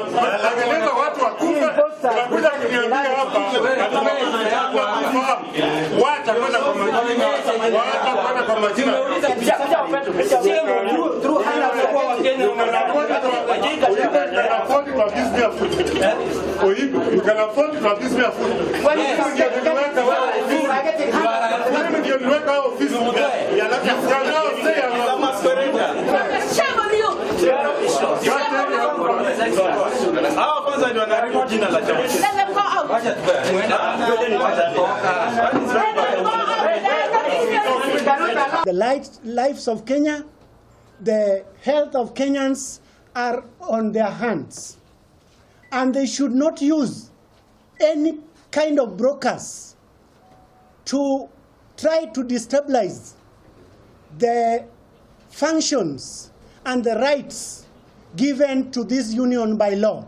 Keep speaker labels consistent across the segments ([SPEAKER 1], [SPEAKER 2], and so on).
[SPEAKER 1] Unatengeneza watu wakufa, unakuja kuniambia hapa wacha kwenda kwa majina, wacha kwenda kwa majina.
[SPEAKER 2] The lives of Kenya, the health of Kenyans are on their hands, and they should not use any kind of brokers to try to destabilize the functions and the rights given to this union by law,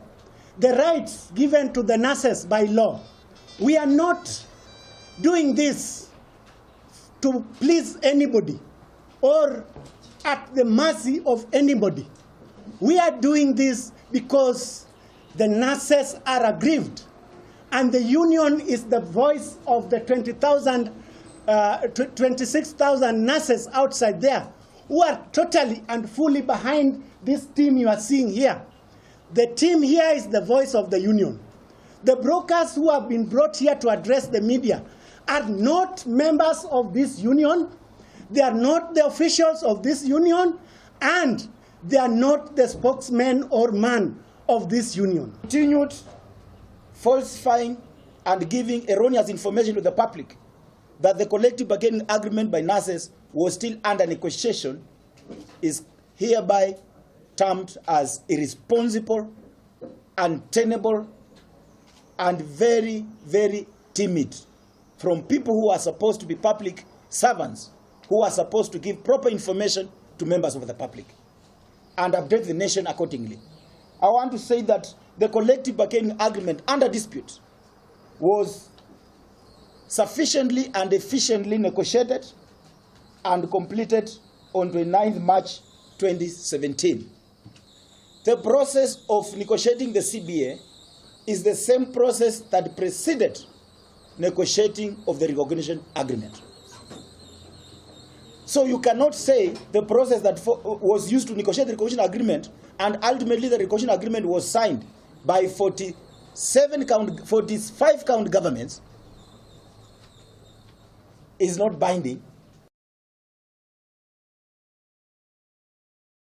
[SPEAKER 2] the rights given to the nurses by law. We are not doing this to please anybody or at the mercy of anybody. We are doing this because the nurses are aggrieved, and the union is the voice of the 26,000 nurses outside there who are totally and fully behind this team you are seeing here. The team here is the voice of the union. The brokers who have been brought here to address the media are not members of this union. They are not the officials of this union, and they are not the spokesman or man of this union.
[SPEAKER 3] Continued falsifying and giving erroneous information to the public that the collective bargaining agreement by nurses was still under negotiation is hereby termed as irresponsible, untenable, and very, very timid from people who are supposed to be public servants, who are supposed to give proper information to members of the public and update the nation accordingly. I want to say that the collective bargaining agreement under dispute was sufficiently and efficiently negotiated and completed on 29th March 2017. The process of negotiating the CBA is the same process that preceded negotiating of the recognition agreement. So you cannot say the process that was used to negotiate the recognition agreement and ultimately the recognition agreement was signed by 45 count governments is not binding